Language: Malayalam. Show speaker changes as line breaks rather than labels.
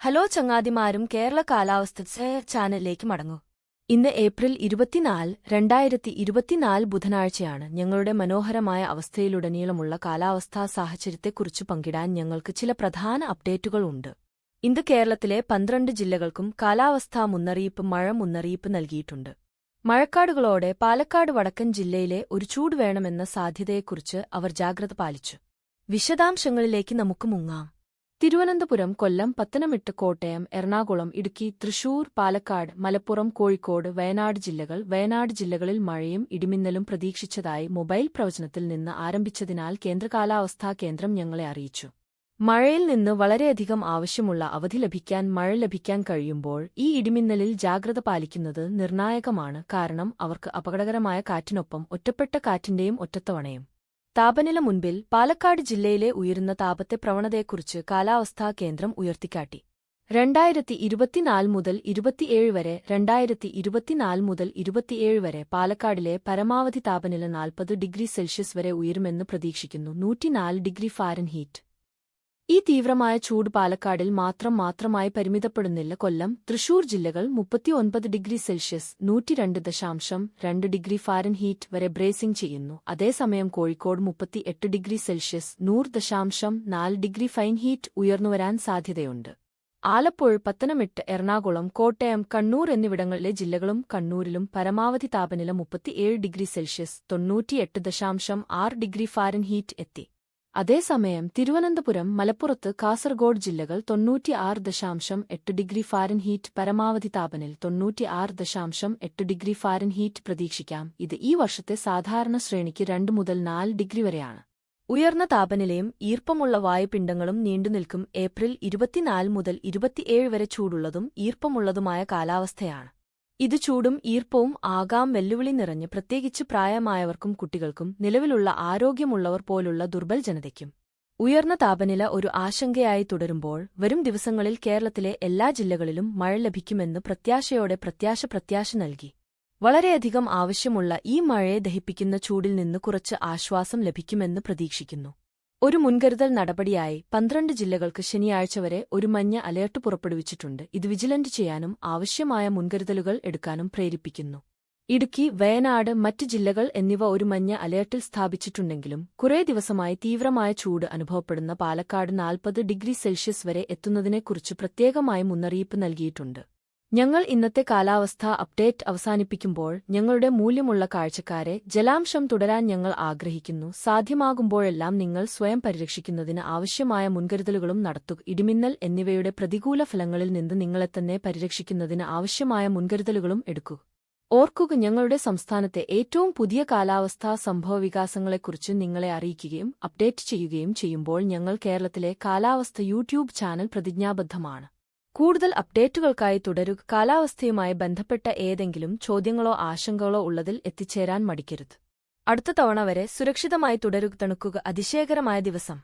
ഹലോ ചങ്ങാതിമാരും, കേരള കാലാവസ്ഥ ചാനലിലേക്ക് മടങ്ങൂ. ഇന്ന് ഏപ്രിൽ 24, 2024 ബുധനാഴ്ചയാണ്. ഞങ്ങളുടെ മനോഹരമായ അവസ്ഥയിലുടനീളമുള്ള കാലാവസ്ഥാ സാഹചര്യത്തെക്കുറിച്ച് പങ്കിടാൻ ഞങ്ങൾക്ക് ചില പ്രധാന അപ്ഡേറ്റുകൾ ഉണ്ട്. ഇന്ന് കേരളത്തിലെ 12 ജില്ലകൾക്കും കാലാവസ്ഥാ മുന്നറിയിപ്പ്, മഴ മുന്നറിയിപ്പ് നൽകിയിട്ടുണ്ട്. മഴക്കാടുകളോടെ പാലക്കാട് വടക്കൻ ജില്ലയിലെ ഒരു ചൂട് വേണമെന്ന സാധ്യതയെക്കുറിച്ച് അവർ ജാഗ്രത പാലിച്ചു. വിശദാംശങ്ങളിലേക്ക് നമുക്ക് മുങ്ങാം. തിരുവനന്തപുരം, കൊല്ലം, പത്തനംതിട്ട, കോട്ടയം, എറണാകുളം, ഇടുക്കി, തൃശൂർ, പാലക്കാട്, മലപ്പുറം, കോഴിക്കോട്, വയനാട് ജില്ലകളിൽ മഴയും ഇടിമിന്നലും പ്രതീക്ഷിച്ചതായി മൊബൈൽ പ്രവചനത്തിൽ നിന്ന് ആരംഭിച്ചതിനാൽ കേന്ദ്ര കാലാവസ്ഥാ കേന്ദ്രം ഞങ്ങളെ അറിയിച്ചു. മഴയിൽ നിന്ന് വളരെയധികം ആവശ്യമുള്ള അവധി ലഭിക്കാൻ മഴ ലഭിക്കാൻ കഴിയുമ്പോൾ ഈ ഇടിമിന്നലിൽ ജാഗ്രത പാലിക്കുന്നത് നിർണായകമാണ്. കാരണം അവർക്ക് അപകടകരമായ കാറ്റിനൊപ്പം ഒറ്റപ്പെട്ട കാറ്റിന്റെയും ഒറ്റത്തവണയും താപനില മുൻപിൽ പാലക്കാട് ജില്ലയിലെ ഉയരുന്ന താപത്തെ പ്രവണതയെക്കുറിച്ച് കാലാവസ്ഥാ കേന്ദ്രം ഉയർത്തിക്കാട്ടി. 2024 മുതൽ 27 വരെ 2024 മുതൽ 27 വരെ പാലക്കാടിലെ പരമാവധി താപനില 40 ഡിഗ്രി സെൽഷ്യസ് വരെ ഉയരുമെന്ന് പ്രതീക്ഷിക്കുന്നു. 104 ഡിഗ്രി ഫാരൻഹീറ്റ്. ഈ തീവ്രമായ ചൂട് പാലക്കാടിൽ മാത്രമായി പരിമിതപ്പെടുന്നില്ല. കൊല്ലം, തൃശൂർ ജില്ലകൾ 39 ഡിഗ്രി സെൽഷ്യസ് 102.2 ഡിഗ്രി ഫാരൻഹീറ്റ് വരെ ബ്രേസിംഗ് ചെയ്യുന്നു. അതേസമയം കോഴിക്കോട് 38 ഡിഗ്രി സെൽഷ്യസ് 100.4 ഡിഗ്രി ഫൈൻഹീറ്റ് ഉയർന്നുവരാൻ സാധ്യതയുണ്ട്. ആലപ്പുഴ, പത്തനംതിട്ട, എറണാകുളം, കോട്ടയം, കണ്ണൂർ എന്നിവിടങ്ങളിലെ ജില്ലകളും കണ്ണൂരിലും പരമാവധി താപനില 37 ഡിഗ്രി സെൽഷ്യസ് 98.6 ഡിഗ്രി ഫാരൻഹീറ്റ് എത്തി. അതേസമയം തിരുവനന്തപുരം, മലപ്പുറത്ത്, കാസർഗോഡ് ജില്ലകൾ 96.8 ഡിഗ്രി ഫാരൻഹീറ്റ് പരമാവധി താപനില 96.8 ഡിഗ്രി ഫാരൻഹീറ്റ് പ്രതീക്ഷിക്കാം. ഇത് ഈ വർഷത്തെ സാധാരണ ശ്രേണിക്ക് 2 മുതൽ 4 ഡിഗ്രി വരെയാണ്. ഉയർന്ന താപനിലയും ഈർപ്പമുള്ള വായുപിണ്ഡങ്ങളും നീണ്ടുനിൽക്കും. ഏപ്രിൽ 24 മുതൽ 27 വരെ ചൂടുള്ളതും ഈർപ്പമുള്ളതുമായ കാലാവസ്ഥയാണ്. ഇത് ചൂടും ഈർപ്പവും ആകാം വെല്ലുവിളി നിറഞ്ഞ്, പ്രത്യേകിച്ച് പ്രായമായവർക്കും കുട്ടികൾക്കും നിലവിലുള്ള ആരോഗ്യമുള്ളവർ പോലുള്ള ദുർബൽ ജനതയ്ക്കും. ഉയർന്ന താപനില ഒരു ആശങ്കയായി തുടരുമ്പോൾ വരും ദിവസങ്ങളിൽ കേരളത്തിലെ എല്ലാ ജില്ലകളിലും മഴ ലഭിക്കുമെന്ന് പ്രത്യാശ നൽകി. വളരെയധികം ആവശ്യമുള്ള ഈ മഴയെ ദഹിപ്പിക്കുന്ന ചൂടിൽ നിന്ന് കുറച്ച് ആശ്വാസം ലഭിക്കുമെന്ന് പ്രതീക്ഷിക്കുന്നു. ഒരു മുൻകരുതൽ നടപടിയായി 12 ജില്ലകൾക്ക് ശനിയാഴ്ച വരെ ഒരു മഞ്ഞ അലേർട്ട് പുറപ്പെടുവിച്ചിട്ടുണ്ട്. ഇത് വിജിലന്റ് ചെയ്യാനും ആവശ്യമായ മുൻകരുതലുകൾ എടുക്കാനും പ്രേരിപ്പിക്കുന്നു. ഇടുക്കി, വയനാട്, മറ്റ് ജില്ലകൾ എന്നിവ ഒരു മഞ്ഞ അലേർട്ടിൽ സ്ഥാപിച്ചിട്ടുണ്ടെങ്കിലും കുറേ ദിവസമായി തീവ്രമായ ചൂട് അനുഭവപ്പെടുന്ന പാലക്കാട് 40 ഡിഗ്രി സെൽഷ്യസ് വരെ എത്തുന്നതിനെക്കുറിച്ച് പ്രത്യേകമായി മുന്നറിയിപ്പ് നൽകിയിട്ടുണ്ട്. ഞങ്ങൾ ഇന്നത്തെ കാലാവസ്ഥാ അപ്ഡേറ്റ് അവസാനിപ്പിക്കുമ്പോൾ ഞങ്ങളുടെ മൂല്യമുള്ള കാഴ്ചക്കാരെ, ജലാംശം തുടരാൻ ഞങ്ങൾ ആഗ്രഹിക്കുന്നു. സാധ്യമാകുമ്പോഴെല്ലാം നിങ്ങൾ സ്വയം പരിരക്ഷിക്കുന്നതിന് ആവശ്യമായ മുൻകരുതലുകളും നടത്തുക. ഇടിമിന്നൽ എന്നിവയുടെ പ്രതികൂല ഫലങ്ങളിൽ നിന്ന് നിങ്ങളെത്തന്നെ പരിരക്ഷിക്കുന്നതിന് ആവശ്യമായ മുൻകരുതലുകളും എടുക്കുക. ഓർക്കുക, ഞങ്ങളുടെ സംസ്ഥാനത്തെ ഏറ്റവും പുതിയ കാലാവസ്ഥാ സംഭവവികാസങ്ങളെക്കുറിച്ച് നിങ്ങളെ അറിയിക്കുകയും അപ്ഡേറ്റ് ചെയ്യുകയും ചെയ്യുമ്പോൾ ഞങ്ങൾ കേരളത്തിലെ കാലാവസ്ഥ യൂട്യൂബ് ചാനൽ പ്രതിജ്ഞാബദ്ധമാണ്. കൂടുതൽ അപ്ഡേറ്റുകൾക്കായി തുടരുക. കാലാവസ്ഥയുമായി ബന്ധപ്പെട്ട ഏതെങ്കിലും ചോദ്യങ്ങളോ ആശങ്കകളോ ഉള്ളതിൽ എത്തിച്ചേരാൻ മടിക്കരുത്. അടുത്ത തവണ വരെ സുരക്ഷിതമായി തുടരുക. തണുക്കുക. അതിശയകരമായ ദിവസം.